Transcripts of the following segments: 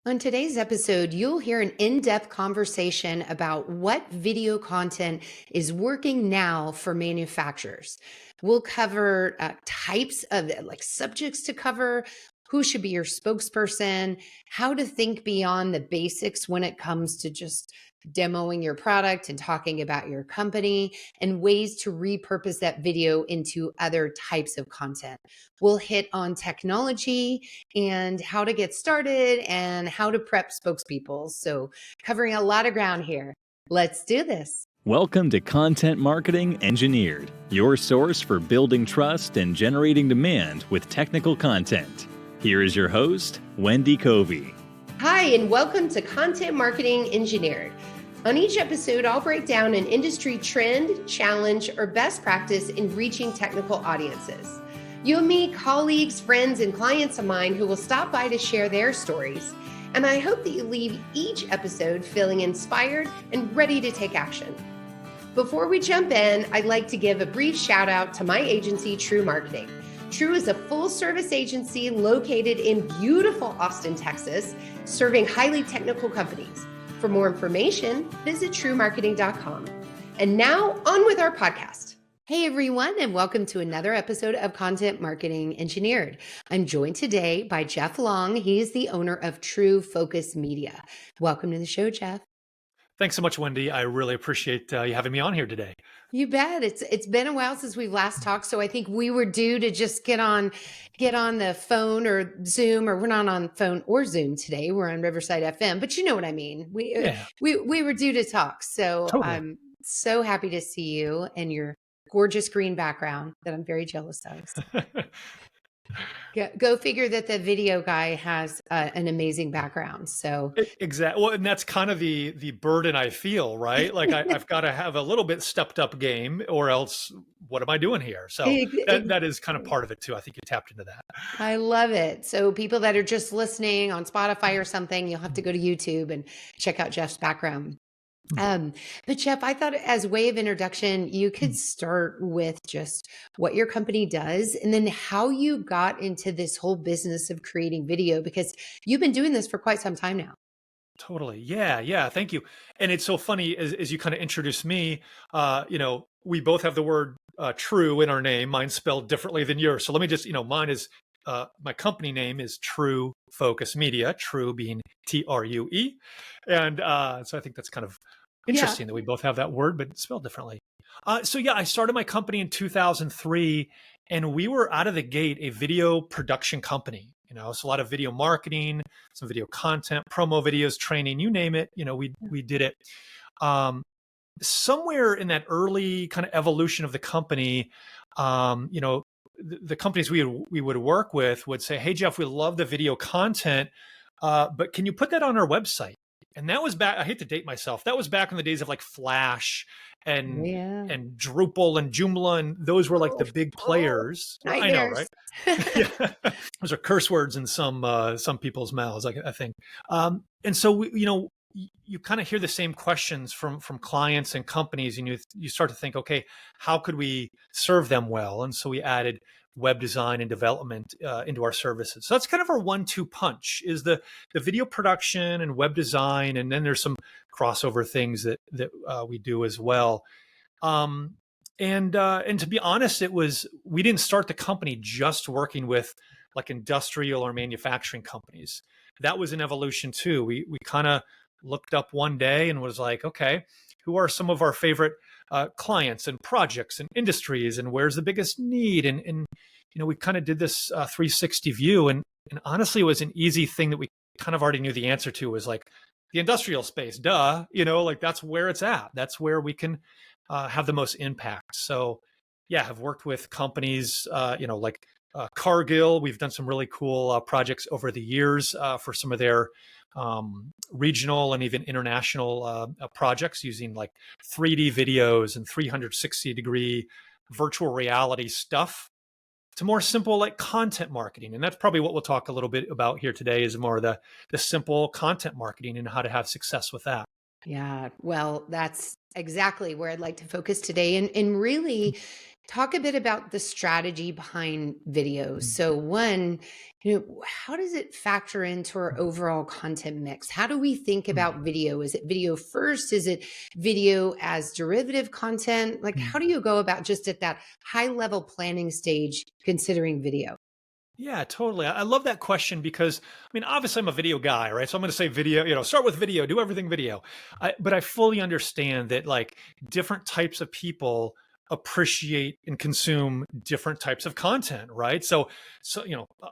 On today's episode, you'll hear an in depth conversation about what video content is working now for manufacturers. We'll cover types of subjects to cover, who should be your spokesperson, how to think beyond the basics when it comes to just demoing your product and talking about your company, and ways to repurpose that video into other types of content. We'll hit on technology and how to get started and how to prep spokespeople. So, covering a lot of ground here. Let's do this. Welcome to Content Marketing Engineered, your source for building trust and generating demand with technical content. Here is your host, Wendy Covey. Hi, and welcome to Content Marketing Engineered. On each episode, I'll break down an industry trend, challenge, or best practice in reaching technical audiences. You'll meet colleagues, friends, and clients of mine who will stop by to share their stories. And I hope that you leave each episode feeling inspired and ready to take action. Before we jump in, I'd like to give a brief shout out to my agency, True Marketing. True is a full-service agency located in beautiful Austin, Texas, serving highly technical companies. For more information, visit truemarketing.com. And now, on with our podcast. Hey everyone, and welcome to another episode of Content Marketing Engineered. I'm joined today by Jeff Long. He's the owner of True Focus Media. Welcome to the show, Jeff. Thanks so much, Wendy. I really appreciate you having me on here today. You bet. It's been a while since we've last talked, so I think we were due to just get on the phone or Zoom, or we're not on phone or Zoom today. We're on Riverside FM, but you know what I mean. We were due to talk. So Totally. I'm so happy to see you and your gorgeous green background that I'm very jealous of. Go figure that the video guy has an amazing background. So Exactly. Well, and that's kind of the burden I feel, right? Like I've got to have a little bit stepped up game, or else what am I doing here? So that is kind of part of it too. I think you tapped into that. I love it. So people that are just listening on Spotify or something, you'll have to go to YouTube and check out Jeff's background. But Jeff, I thought as a way of introduction, you could start with just what your company does and then how you got into this whole business of creating video, because you've been doing this for quite some time now. Totally. Yeah. Thank you. And it's so funny as you kind of introduce me, we both have the word true in our name. Mine's spelled differently than yours. So let me just, mine is, my company name is True Focus Media, True being True. And so I think that's kind of interesting that we both have that word, but spelled differently. I started my company in 2003, and we were out of the gate a video production company. So a lot of video marketing, some video content, promo videos, training, you name it. We did it. Somewhere in that early kind of evolution of the company, the companies we would work with would say, "Hey Jeff, we love the video content, but can you put that on our website?" And that was back, I hate to date myself, that was back in the days of like Flash and Drupal and Joomla, and those were like the big players. I know, right? Yeah. Those are curse words in some people's mouths, I think. And so you kind of hear the same questions from clients and companies, and you start to think, okay, how could we serve them well? And so we added web design and development into our services. So that's kind of our 1-2 punch, is the video production and web design, and then there's some crossover things that we do as well. And to be honest, we didn't start the company just working with like industrial or manufacturing companies. That was an evolution too. We kind of looked up one day and was like, okay, who are some of our favorite clients and projects and industries, and where's the biggest need? And we kind of did this 360 view, and honestly, it was an easy thing that we kind of already knew the answer to, was like the industrial space, duh, like that's where it's at. That's where we can have the most impact. So yeah, I've worked with companies, like Cargill. We've done some really cool projects over the years for some of their regional and even international projects, using like 3D videos and 360-degree virtual reality stuff to more simple like content marketing. And that's probably what we'll talk a little bit about here today, is more the simple content marketing and how to have success with that. Yeah, well, that's exactly where I'd like to focus today, and really Talk a bit about the strategy behind videos. Mm, So, one, how does it factor into our overall content mix? How do we think mm, about video? Is it video first? Is it video as derivative content? Like, mm. how do you go about just at that high level planning stage considering video? Yeah, totally. I love that question because, I mean, obviously I'm a video guy, right? So I'm going to say video, start with video, do everything video. But I fully understand that like different types of people appreciate and consume different types of content, right? So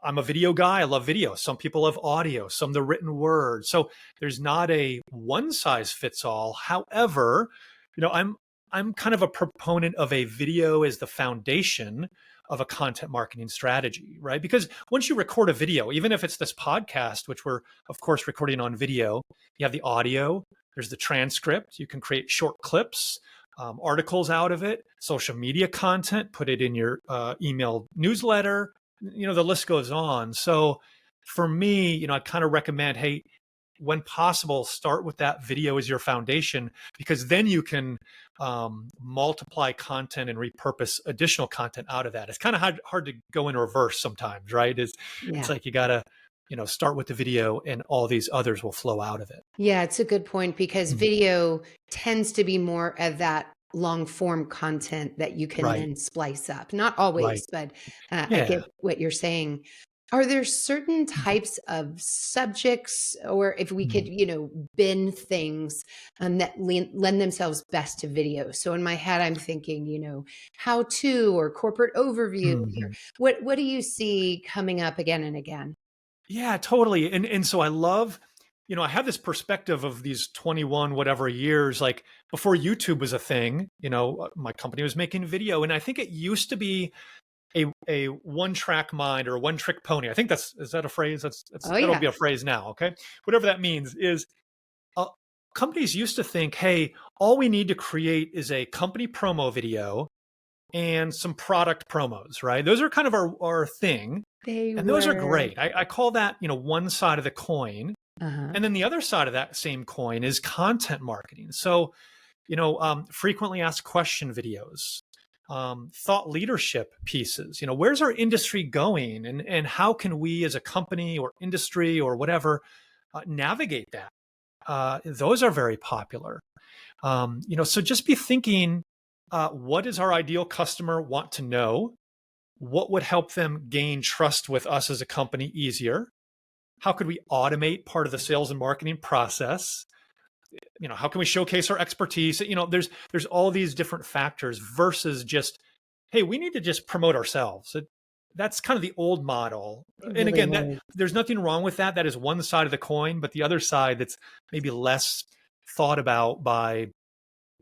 I'm a video guy. I love video. Some people love audio, some the written word. So there's not a one size fits all. However, I'm kind of a proponent of a video as the foundation of a content marketing strategy, right? Because once you record a video, even if it's this podcast, which we're of course recording on video, you have the audio, there's the transcript, you can create short clips, articles out of it, social media content, put it in your email newsletter, the list goes on. So for me, I kind of recommend, hey, when possible, start with that video as your foundation, because then you can multiply content and repurpose additional content out of that. It's kind of hard to go in reverse sometimes, right? It's Yeah. like you got to, start with the video and all these others will flow out of it. Yeah, it's a good point because Mm. video tends to be more of that long form content that you can Right. then splice up. Not Right. always, but I Yeah. get what you're saying. Are there certain Mm. types of subjects, or if we could, Mm. bin things that lend themselves best to video? So in my head, I'm thinking, how to or corporate overview. Or Mhm. what do you see coming up again and again? Yeah, totally. And so I love, I have this perspective of these 21 whatever years, like before YouTube was a thing, my company was making video. And I think it used to be a one track mind or a one trick pony. I think is that a phrase? Oh That'll yeah, be a phrase now. Okay. Whatever that means is uh, companies used to think, hey, all we need to create is a company promo video and some product promos, right? Those are kind of our thing. they And those are were. great. I call that, one side of the coin. Uh-huh. And then the other side of that same coin is content marketing. So, frequently asked question videos, thought leadership pieces. Where's our industry going, and how can we as a company or industry or whatever navigate that? Those are very popular. So just be thinking, what does our ideal customer want to know? What would help them gain trust with us as a company easier? How could we automate part of the sales and marketing process? How can we showcase our expertise? There's all these different factors versus just, hey, we need to just promote ourselves. That's kind of the old model. It And really again, that was. there's nothing wrong with that. That is one side of the coin, but the other side that's maybe less thought about by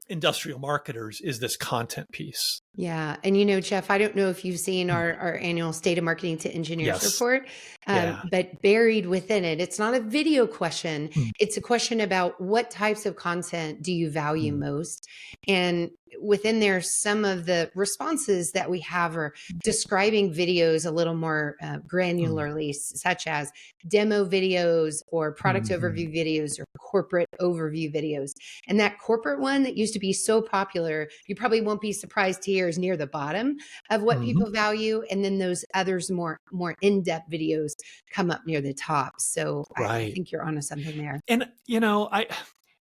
industrial marketers is this content piece. Yeah. And Jeff, I don't know if you've seen Mm. our annual State of Marketing to Engineers Yes. report, Yeah. but buried within it, it's not a video question. Mm. It's a question about what types of content do you value Mm. most? And within there, some of the responses that we have are describing videos a little more Mm. granularly, such as demo videos or product Mhm. overview videos or corporate overview videos. And that corporate one that used to be so popular, you probably won't be surprised to hear is near the bottom of what Mhm. people value. And then those others more in-depth videos come up near the top. So I Right. think you're onto something there. And I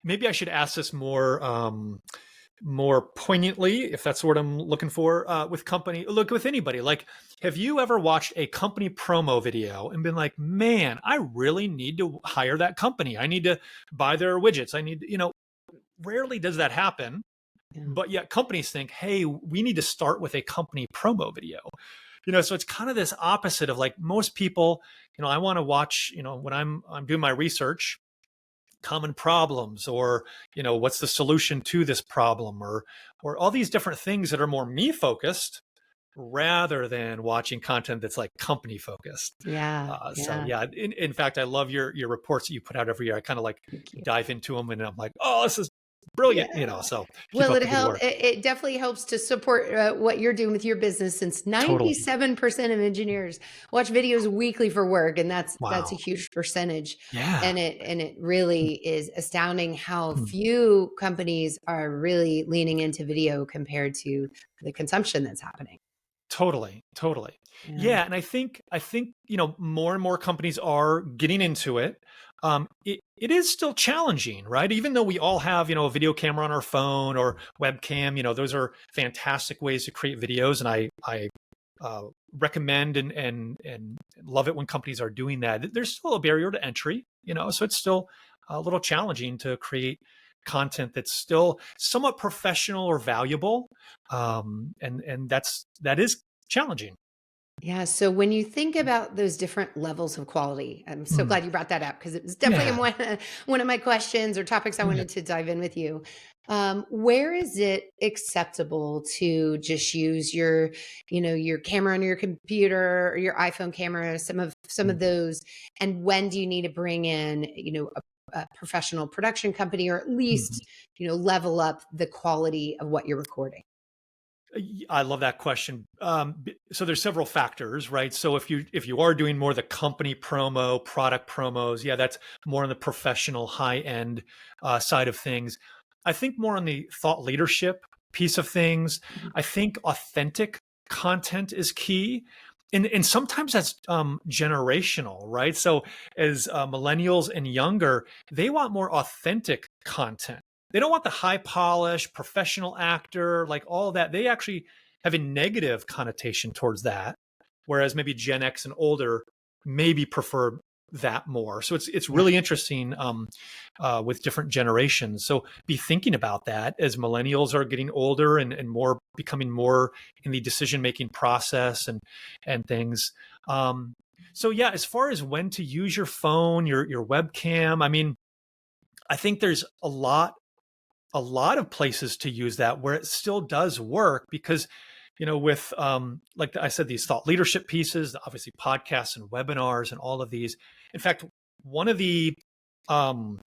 maybe I should ask this more poignantly, if that's what I'm looking for, with anybody. Like, have you ever watched a company promo video and been like, man, I really need to hire that company. I need to buy their widgets. I need, rarely does that happen. Yeah. But yet companies think, hey, we need to start with a company promo video. So it's kind of this opposite of like most people, I want to watch, when I'm doing my research, common problems, or what's the solution to this problem, or all these different things that are more me focused rather than watching content that's like company focused. Yeah. So Yeah. yeah, in fact, I love your reports that you put out every year. I kind of like Thank you. dive into them and I'm like, oh, this is brilliant, Yeah. so keep Well, up the good work. it definitely helps to support what you're doing with your business since Totally. 97% of engineers watch videos weekly for work, and that's a Wow. huge percentage. Yeah. And it really is astounding how Mm. few companies are really leaning into video compared to the consumption that's happening. Totally, totally. Yeah. Yeah, and I think, more and more companies are getting into it. It is still challenging, right? Even though we all have, a video camera on our phone or webcam, those are fantastic ways to create videos, and I uh, recommend and love it when companies are doing that. There's still a barrier to entry, so it's still a little challenging to create content that's still somewhat professional or valuable, and that is challenging. Yeah. So when you think about those different levels of quality, I'm so Mm. glad you brought that up because it was definitely Yeah, one of my questions or topics I yeah. wanted to dive in with you. Where is it acceptable to just use your camera on your computer or your iPhone camera, some of Mm. those, and when do you need to bring in, a professional production company or at Mhm. least, level up the quality of what you're recording? I love that question. So there's several factors, right? So if you are doing more the company promo, product promos, yeah, that's more on the professional high end side of things. I think more on the thought leadership piece of things. Mhm. I think authentic content is key. And sometimes that's generational, right? So as millennials and younger, they want more authentic content. They don't want the high polish professional actor, like all that. They actually have a negative connotation towards that, whereas maybe Gen X and older maybe prefer that more. So it's Yeah. really interesting with different generations. So be thinking about that as millennials are getting older and more becoming more in the decision making process and things. Um, so yeah, as far as when to use your phone, your webcam, I mean, I think there's a lot of places to use that where it still does work because with like I said, these thought leadership pieces, obviously podcasts and webinars and all of these. In fact, one of the um,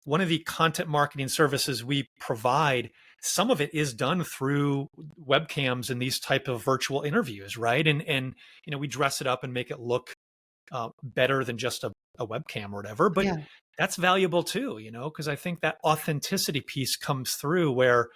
one of the content marketing services we provide, some of it is done through webcams and these type of virtual interviews, right? And we dress it up and make it look better than just a webcam or whatever. But Yeah. that's valuable too, because I think that authenticity piece comes through where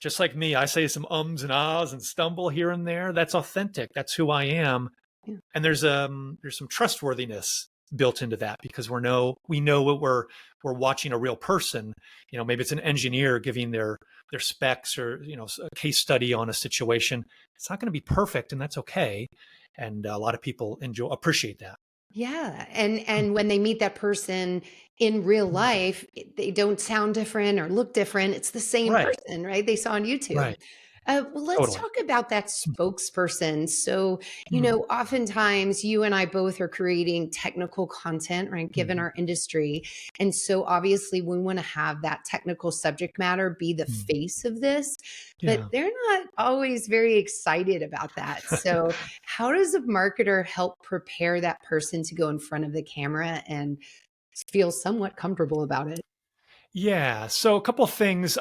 just like me, I say some ums and ahs and stumble here and there. That's authentic. That's who I am. Yeah. And there's some trustworthiness built into that because we know what we're watching a real person. Maybe it's an engineer giving their specs or a case study on a situation. It's not going to be perfect, and that's okay. And a lot of people appreciate that. Yeah, and when they meet that person in real life, they don't sound different or look different. It's the same Right, person, right? They saw on YouTube. right, Well, let's totally. talk about that spokesperson. So, Mm, oftentimes you and I both are creating technical content, right? Given mhm, our industry. And so obviously we want to have that technical subject matter be the mm. face of this, but Yeah. they're not always very excited about that. So, how does a marketer help prepare that person to go in front of the camera and feel somewhat comfortable about it? Yeah. So a couple of things.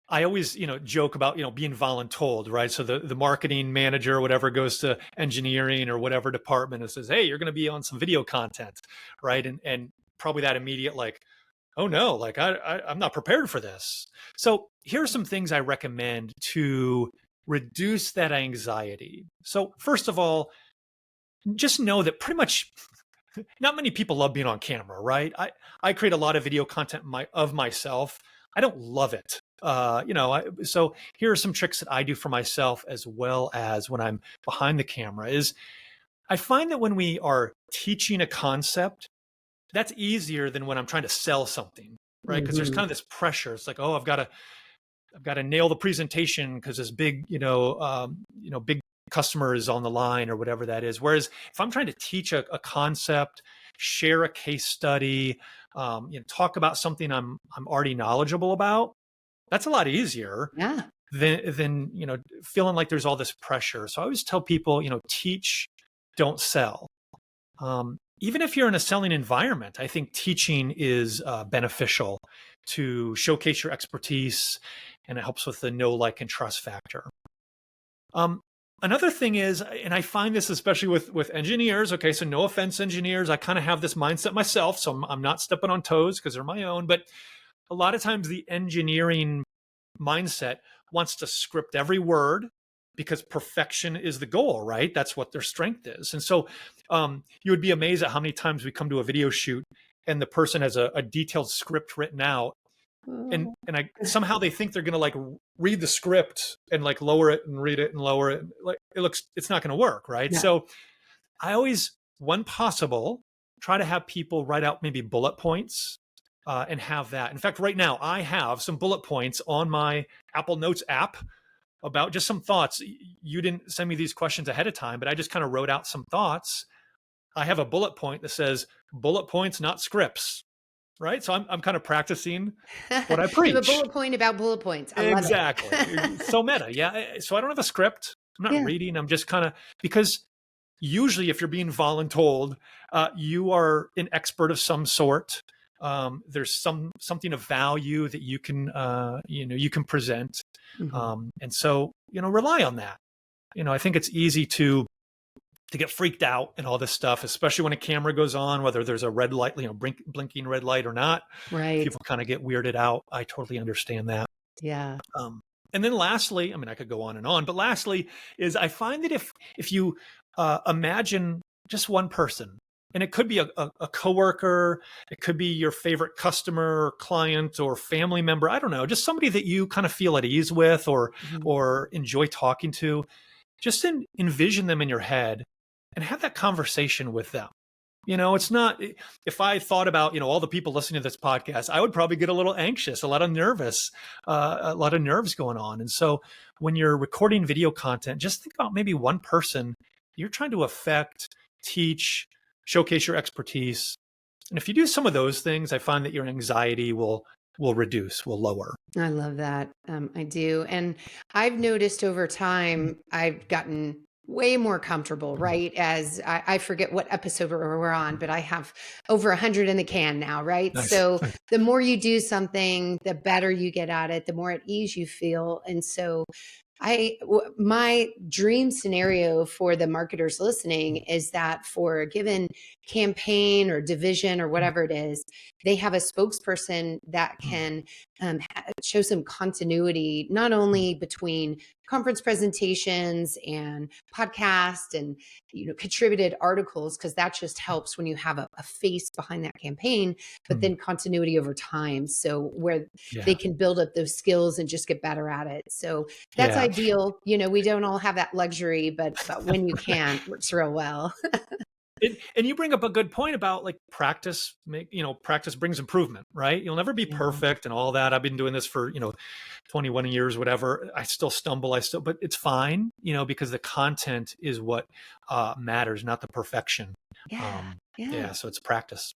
I always, joke about, being voluntold, right? So the marketing manager or whatever goes to engineering or whatever department and says, "Hey, you're going to be on some video content," right? And probably that immediate like, "Oh no, like I'm not prepared for this." So here are some things I recommend to reduce that anxiety. So first of all, just know that pretty much not many people love being on camera, right? I create a lot of video content of myself. I don't love it. So here are some tricks that I do for myself as well as when I'm behind the camera is I find that when we are teaching a concept, that's easier than when I'm trying to sell something, right? Because there's Mhm. kind of this pressure. It's like, oh, I've got to nail the presentation because this big, big customer is on the line or whatever that is. Whereas if I'm trying to teach a concept, share a case study, talk about something I'm already knowledgeable about, that's a lot easier Yeah. than feeling like there's all this pressure. So I always tell people, teach, don't sell. even if you're in a selling environment, I think teaching is beneficial to showcase your expertise, and it helps with the know, like, and trust factor. Um, Another thing is, and I find this especially with engineers. Okay, so no offense, engineers. I kind of have this mindset myself, so I'm not stepping on toes because they're my own. But a lot of times, the engineering mindset wants to script every word because perfection is the goal, right? That's what their strength is. And so you would be amazed at how many times we come to a video shoot and the person has a detailed script written out, and Oh. I somehow they think they're going to like read the script and like lower it and read it and lower it. Like it's not going to work, right? Yeah. So I always, when possible, try to have people write out maybe bullet points and have that. In fact, right now I have some bullet points on my Apple Notes app about just some thoughts. You didn't send me these questions ahead of time, but I just kind of wrote out some thoughts. I have a bullet point that says bullet points, not scripts, right? So I'm kind of practicing what I You have a preach. bullet point about bullet points. I love Exactly. it. So meta. Yeah. So I don't have a script. I'm not Yeah. reading. I'm just kind of, because usually if you're being voluntold, you are an expert of some sort. There's something of value that you can, you can present. Mhm. And so, rely on that. I think it's easy to get freaked out and all this stuff, especially when a camera goes on, whether there's a red light, blinking red light or not. Right. People kind of get weirded out. I totally understand that. Yeah. Um, and then lastly, I mean, I could go on, but lastly is I find that if you imagine just one person, and it could be a coworker, it could be your favorite customer or client or family member, I don't know, just somebody that you kind of feel at ease with Mhm. or enjoy talking to, just envision them in your head and have that conversation with them. It's not, if I thought about, all the people listening to this podcast, I would probably get a little anxious, a lot of nerves going on. And so when you're recording video content, just think about maybe one person you're trying to affect, teach, showcase your expertise. And if you do some of those things, I find that your anxiety will reduce, will lower. I love that. I do. And I've noticed over Mhm. time, I've gotten way more comfortable, Mhm. right? As I forget what episode we're on, but I have over 100 in the can now, right? Nice. So Nice. the more you do something, the better you get at it, the more at ease you feel. And so my dream scenario for the marketers listening is that for a given campaign or division or whatever it is, they have a spokesperson that can show some continuity, not only between conference presentations and podcast and contributed articles, because that just helps when you have a face behind that campaign, but Mhm. then continuity over time, so where they Yeah. can build up those skills and just get better at it. So that's Yeah. ideal. We don't all have that luxury, but when you can, it works real well. And you bring up a good point about like practice brings improvement, right? You'll never be Yeah. perfect and all that. I've been doing this for 21 years, whatever. I still stumble, but it's fine, because the content is what matters, not the perfection. Yeah. Yeah, Yeah. so it's practice.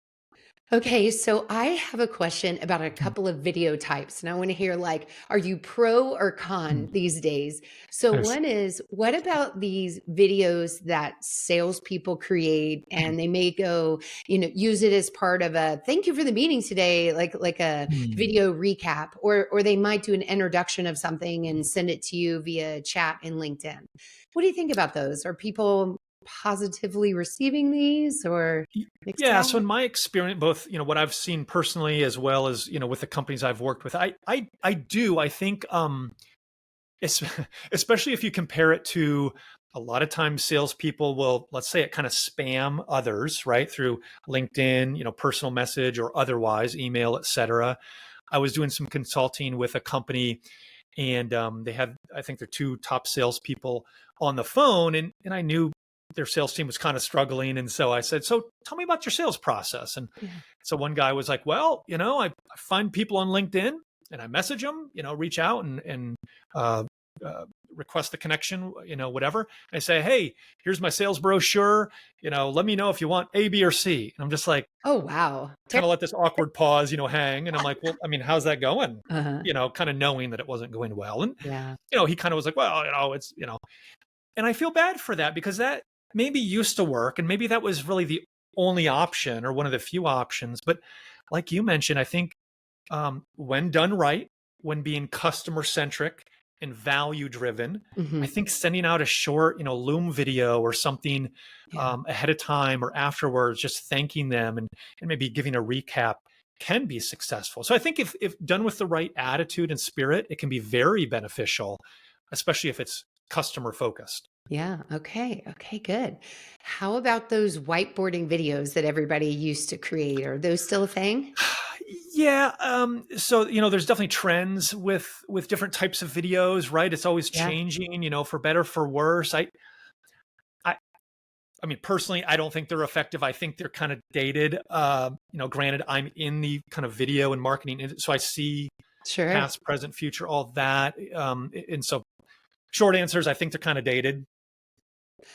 Okay, so I have a question about a Mhm. couple of video types, and I want to hear, like, are you pro or con Mhm. these days? So Nice. one is, what about these videos that salespeople create, and they may go, use it as part of a thank you for the meeting today, like a Mhm. video recap, or they might do an introduction of something and send it to you via chat in LinkedIn. What do you think about those? Are people positively receiving these or Y- mixed Yeah, so bag? in my experience, both what I've seen personally as well as with the companies I've worked with, I think Es- especially if you compare it to a lot of times salespeople will, let's say, it kind of spam others, right, through LinkedIn, personal message or otherwise, email, etc. I was doing some consulting with a company, and they had, I think, their two top salespeople on the phone, and I knew their sales team was kind of struggling, and so I said, "So tell me about your sales process." And Yeah. so one guy was like, "Well, I find people on LinkedIn and I message them, reach out and uh, uh, request the connection, whatever. I say, hey, here's my sales brochure. Let me know if you want A, B, or C. And I'm just like, Oh, wow. kind of let this awkward pause, hang. And I'm like, well, I mean, how's that going? Uh-huh. Kind of knowing that it wasn't going well. And, Yeah. he kind of was like, well, it's, and I feel bad for that because that maybe used to work. And maybe that was really the only option or one of the few options. But like you mentioned, I think when done right, when being customer centric and value driven, I Hmm. think sending out a short, Loom video or something Yeah. ahead of time or afterwards, just thanking them and maybe giving a recap can be successful. So I think if done with the right attitude and spirit, it can be very beneficial, especially if it's customer focused. Yeah. Okay. Okay. Good. How about those whiteboarding videos that everybody used to create? Are those still a thing? Yeah. So there's definitely trends with different types of videos, right? It's always Yeah. changing, for better, for worse. I, I mean, personally, I don't think they're effective. I think they're kind of dated. Granted, I'm in the kind of video and marketing, so I see Sure. past, present, future, all that. And so, short answers, I think they're kind of dated.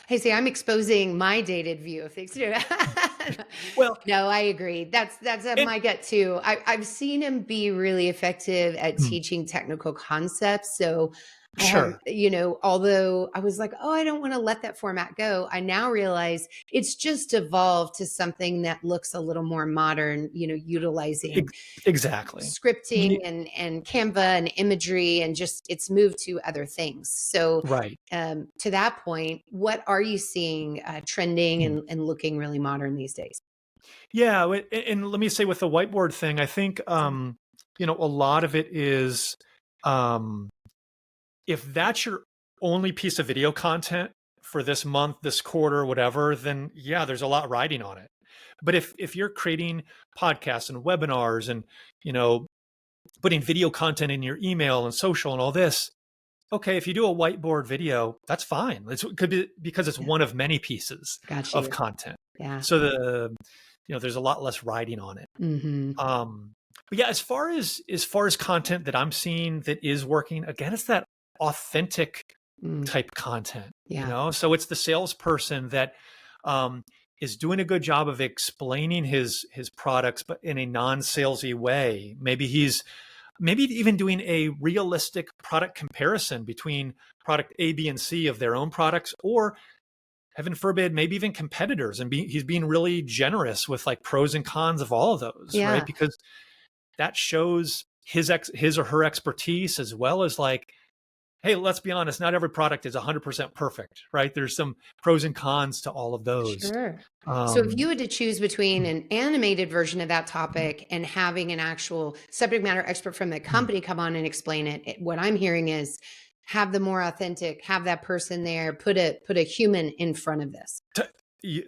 Hey, see, I'm exposing my dated view of things too. Well, No, I agree. That's and my gut too. I've seen him be really effective at mm, teaching technical concepts. So I have, sure, although I was like, oh, I don't want to let that format go. I now realize it's just evolved to something that looks a little more modern. Utilizing ex- exactly. scripting and Canva and imagery, and just it's moved to other things. So Right. to that point, what are you seeing trending Mm. and looking really modern these days? Yeah, and let me say with the whiteboard thing, I think a lot of it is um, if that's your only piece of video content for this month, this quarter, whatever, then yeah, there's a lot riding on it. But if you're creating podcasts and webinars and you know putting video content in your email and social and all this, okay, if you do a whiteboard video, that's fine. It could be because it's Yeah, one of many pieces got of you. content. Yeah. So there's a lot less riding on it. Hmm. Um, but yeah, as far as content that I'm seeing that is working, again, it's that authentic Mm, type content, yeah. So it's the salesperson that um, is doing a good job of explaining his products, but in a non-salesy way. Maybe even doing a realistic product comparison between product A, B, and C of their own products, or heaven forbid, maybe even competitors. And he's being really generous with like pros and cons of all of those, right? Yeah. Because that shows his or her expertise, as well as like, hey, let's be honest, not every product is 100% perfect, right? There's some pros and cons to all of those. Sure. So if Um, you had to choose between an animated version of that topic and having an actual subject matter expert from the company come on and explain it, what I'm hearing is have the more authentic, have that person there, put a human in front of this.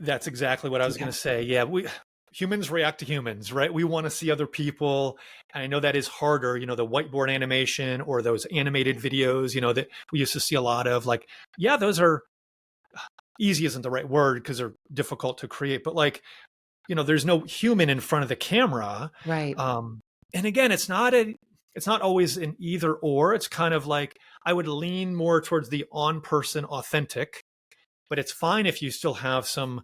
that's exactly what I was going Yeah. to say. Yeah, we humans react to humans, right? We want to see other people. And I know that is harder, the whiteboard animation or those animated videos, that we used to see a lot of. Like, yeah, those are easy isn't the right word because they're difficult to create, but like, there's no human in front of the camera. Right. Um, and again, it's not always an either or. It's kind of like I would lean more towards the on person authentic, but it's fine if you still have some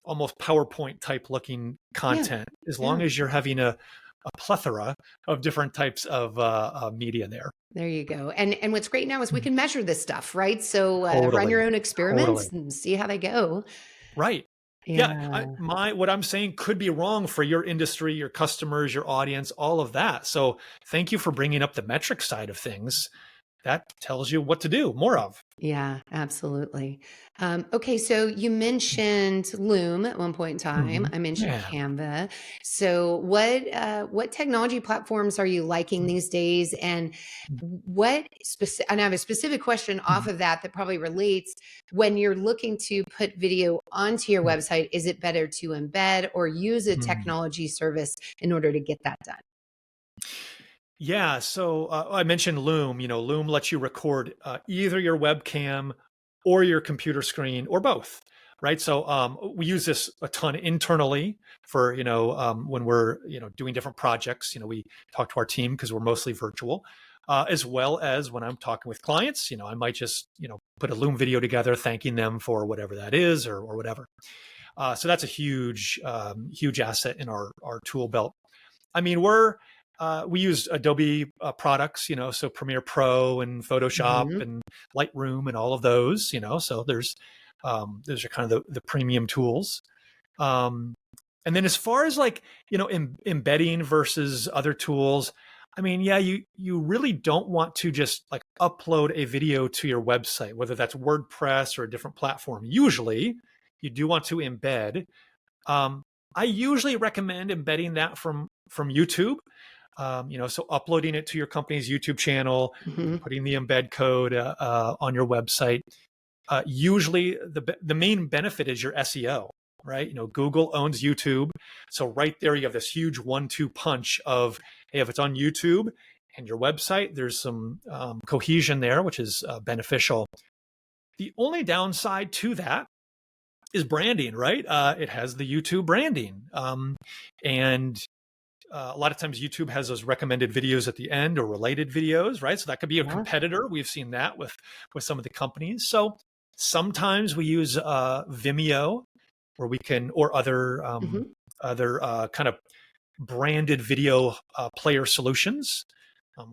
almost PowerPoint type looking Yeah. content, as Yeah. long as you're having a plethora of different types of media there. There you go. And what's great now is we can measure this stuff, right? So run your Totally. own Totally. experiments and see how they go. Right. Yeah. Yeah. What I'm saying could be wrong for your industry, your customers, your audience, all of that. So thank you for bringing up the metric side of things. That tells you what to do more of. Yeah, absolutely. Okay, so you mentioned Loom at one point in time. Mhm. I mentioned Yeah. Canva. So what technology platforms are you liking these days? And what specific? And I have a specific question off Mhm. of that probably relates. When you're looking to put video onto your website, is it better to embed or use a Mhm. technology service in order to get that done? Yeah, so I mentioned Loom. Loom lets you record either your webcam or your computer screen or both, right? So we use this a ton internally for when we're doing different projects. We talk to our team because we're mostly virtual, as well as when I'm talking with clients. I might just put a Loom video together, thanking them for whatever that is or whatever. So that's a huge asset in our tool belt. I mean, we use Adobe products, so Premiere Pro and Photoshop Hmm. and Lightroom and all of those, so those are kind of the premium tools. And then as far as like, embedding versus other tools, I mean, yeah, you really don't want to just like upload a video to your website, whether that's WordPress or a different platform. Usually you do want to embed. Um, I usually recommend embedding that from YouTube. So uploading it to your company's YouTube channel, Mm-hmm. putting the embed code on your website. Usually the main benefit is your SEO, right? Google owns YouTube. So right there, you have this huge 1-2 punch of, hey, if it's on YouTube and your website, there's some cohesion there, which is beneficial. The only downside to that is branding, right? It has the YouTube branding. And a lot of times YouTube has those recommended videos at the end or related videos, right? So that could be a competitor. We've seen that with some of the companies. So sometimes we use Vimeo, where we can, or other kind of branded video player solutions.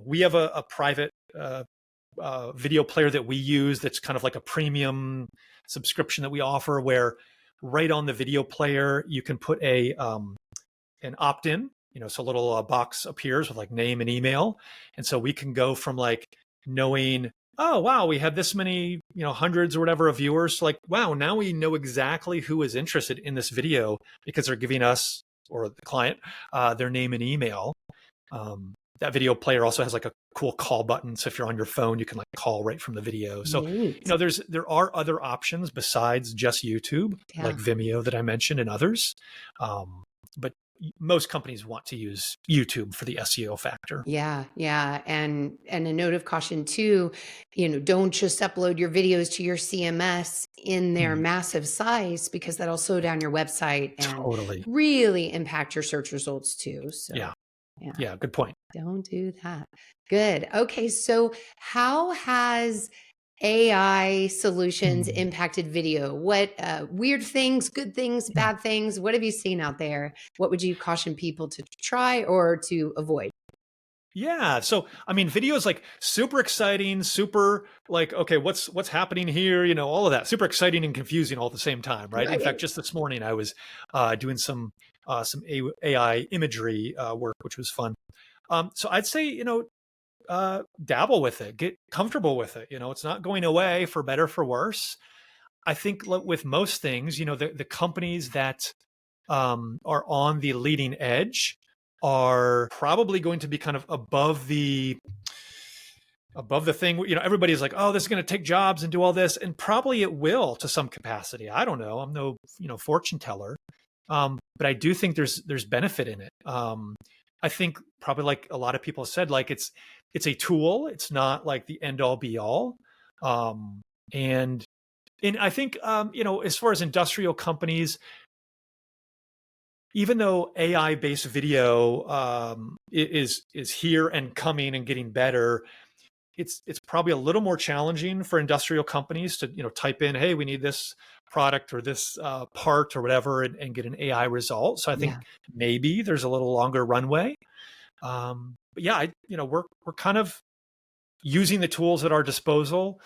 We have a private video player that we use that's kind of like a premium subscription that we offer, where right on the video player you can put an opt-in. So a little box appears with like name and email. And so we can go from like knowing, oh, wow, we had this many, hundreds or whatever of viewers. So like, wow, now we know exactly who is interested in this video because they're giving us, or the client, their name and email. That video player also has like a cool call button. So if you're on your phone, you can like call right from the video. So, there are other options besides just YouTube, like Vimeo that I mentioned and others. But most companies want to use YouTube for the SEO factor. Yeah. And a note of caution too, don't just upload your videos to your CMS in their massive size, because that'll slow down your website and really impact your search results too. So yeah, good point. Don't do that. Good. Okay. So how has AI solutions impacted video? What weird things, good things, bad things? What have you seen out there? What would you caution people to try or to avoid? Yeah. So, I mean, video is like super exciting, super like, okay, what's happening here? All of that, super exciting and confusing all at the same time, right? In fact, just this morning I was doing some AI imagery work, which was fun. So I'd say, dabble with it, get comfortable with it. It's not going away, for better, for worse. I think with most things, the companies that are on the leading edge are probably going to be kind of above the thing. Everybody's like, oh, this is going to take jobs and do all this, and probably it will to some capacity. I don't know. I'm no fortune teller, but I do think there's benefit in it. I think probably, like a lot of people said, like it's a tool. It's not like the end all be all. And I think as far as industrial companies, even though AI based video is here and coming and getting better, it's probably a little more challenging for industrial companies to type in, hey, we need this product or this part or whatever, and get an AI result. So I think maybe there's a little longer runway. But yeah, we're kind of using the tools at our disposal.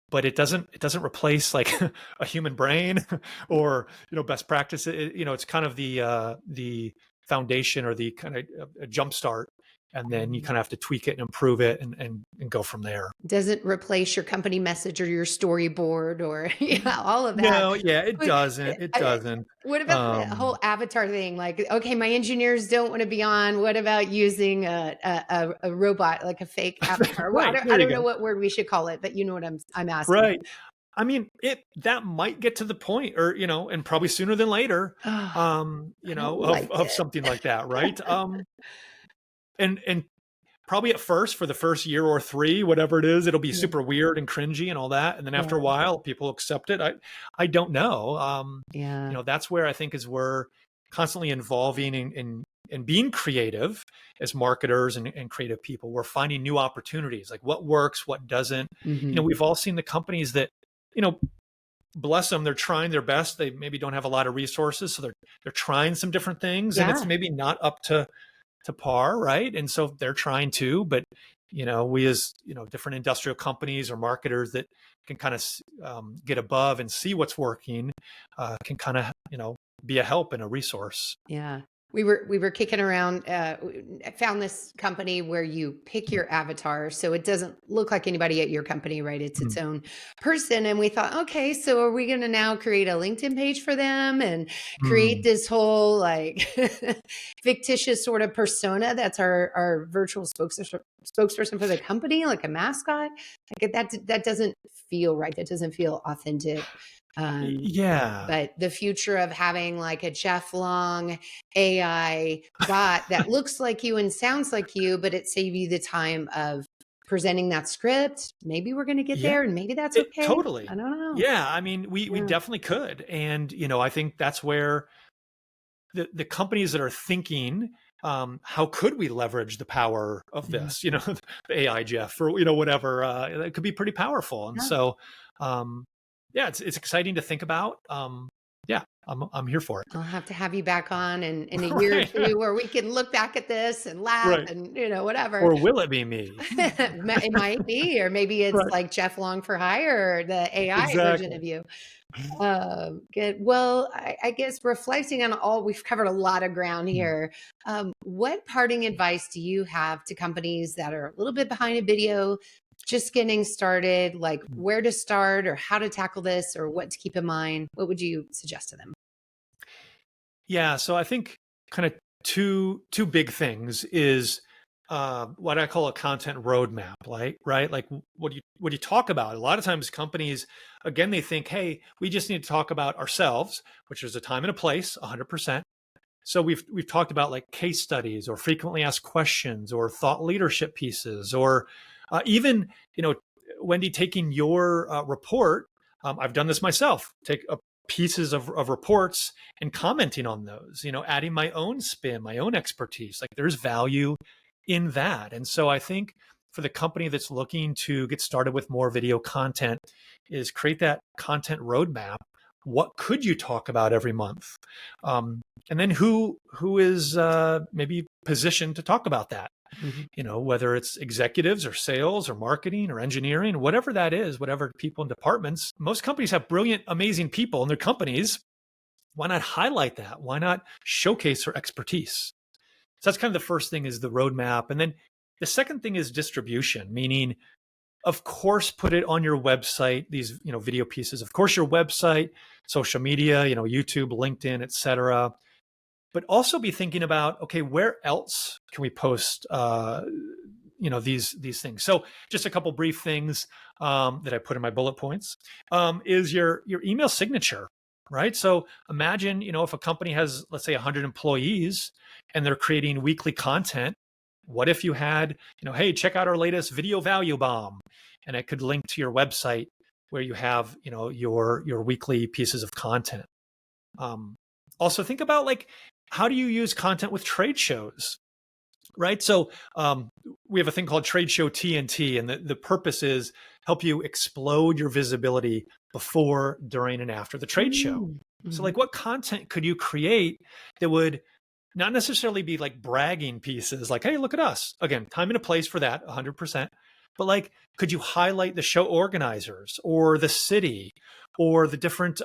But it doesn't replace like a human brain or best practice. It's kind of the foundation, or the kind of a jump start, and then you kind of have to tweak it and improve it and go from there. Doesn't replace your company message or your storyboard or all of that. No, yeah, it doesn't. It doesn't. What about the whole avatar thing? Like, okay, my engineers don't want to be on. What about using a robot, like a fake avatar? Right, I don't know what word we should call it, but you know what I'm asking. Right. I mean, that might get to the point, or and probably sooner than later, of something like that, right? And probably at first, for the first year or 3, whatever it is, it'll be super weird and cringy and all that. And then after a while, people accept it. I don't know. That's where I think is we're constantly evolving and being creative as marketers and creative people. We're finding new opportunities, like what works, what doesn't. We've all seen the companies that, bless them, they're trying their best. They maybe don't have a lot of resources, so they're trying some different things, and it's maybe not up to par, right? And so they're trying to, but we as, different industrial companies or marketers that can kind of get above and see what's working, can kind of, be a help and a resource. Yeah. We were kicking around. I found this company where you pick your avatar, so it doesn't look like anybody at your company, right? It's its own person. And we thought, okay, so are we going to now create a LinkedIn page for them and create this whole like fictitious sort of persona that's our virtual spokesperson for the company, like a mascot? Like that doesn't feel right. That doesn't feel authentic. But the future of having like a Jeff Long AI bot that looks like you and sounds like you, but it saves you the time of presenting that script. Maybe we're going to get there, and maybe that's okay. Totally. I don't know. Yeah. I mean, we definitely could. And, I think that's where the companies that are thinking, how could we leverage the power of this, the AI Jeff or, whatever, it could be pretty powerful. And so, it's exciting to think about. I'm here for it. I'll have to have you back on in a year or two where we can look back at this and laugh and, whatever. Or will it be me? It might be, or maybe it's like Jeff Long for hire, or the AI version of you. Good. Well, I guess reflecting on all, we've covered a lot of ground here. What parting advice do you have to companies that are a little bit behind in video, just getting started, like where to start or how to tackle this or what to keep in mind? What would you suggest to them? Yeah. So I think kind of two big things is what I call a content roadmap, right? Like what do you talk about? A lot of times companies, again, they think, hey, we just need to talk about ourselves, which is a time and a place, 100%. So we've talked about like case studies or frequently asked questions or thought leadership pieces, or even, Wendy, taking your report. I've done this myself. Take pieces of reports and commenting on those, adding my own spin, my own expertise. Like there's value in that. And so I think for the company that's looking to get started with more video content is create that content roadmap. What could you talk about every month? And then who is maybe positioned to talk about that? Whether it's executives or sales or marketing or engineering, whatever that is, whatever people in departments. Most companies have brilliant, amazing people in their companies. Why not highlight that? Why not showcase their expertise? So that's kind of the first thing, is the roadmap. And then the second thing is distribution, meaning, of course, put it on your website, these, video pieces, of course, your website, social media, YouTube, LinkedIn, et cetera. But also be thinking about, okay, where else can we post, these things? So just a couple brief things that I put in my bullet points is your email signature, right? So imagine, if a company has, let's say, 100 employees and they're creating weekly content. What if you had, hey, check out our latest video value bomb, and it could link to your website where you have, your weekly pieces of content. Also think about like, how do you use content with trade shows, right? So we have a thing called Trade Show TNT, and the purpose is help you explode your visibility before, during, and after the trade show. So like what content could you create that would not necessarily be like bragging pieces, like, hey, look at us. Again, time and a place for that, 100%. But like, could you highlight the show organizers or the city or the different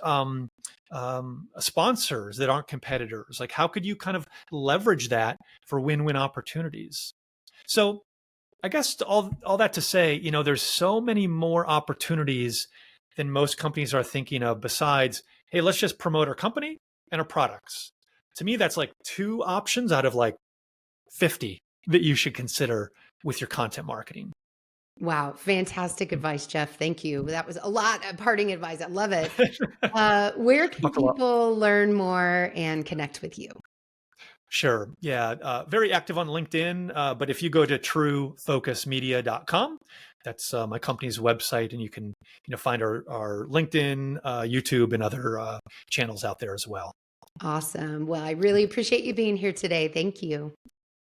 sponsors that aren't competitors? Like, how could you kind of leverage that for win-win opportunities? So I guess all that to say, there's so many more opportunities than most companies are thinking of besides, hey, let's just promote our company and our products. To me, that's like 2 options out of like 50 that you should consider with your content marketing. Wow. Fantastic advice, Jeff. Thank you. That was a lot of parting advice. I love it. Where can people learn more and connect with you? Sure. Yeah. Very active on LinkedIn. But if you go to truefocusmedia.com, that's my company's website, and you can find our LinkedIn, YouTube, and other channels out there as well. Awesome. Well, I really appreciate you being here today. Thank you.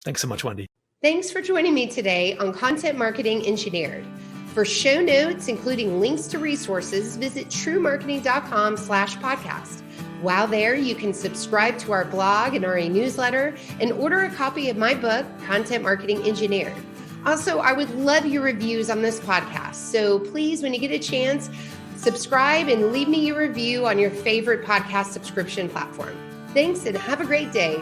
Thanks so much, Wendy. Thanks for joining me today on Content Marketing Engineered. For show notes, including links to resources, visit truemarketing.com/podcast. While there, you can subscribe to our blog and our newsletter and order a copy of my book, Content Marketing Engineered. Also, I would love your reviews on this podcast. So please, when you get a chance, subscribe and leave me your review on your favorite podcast subscription platform. Thanks and have a great day.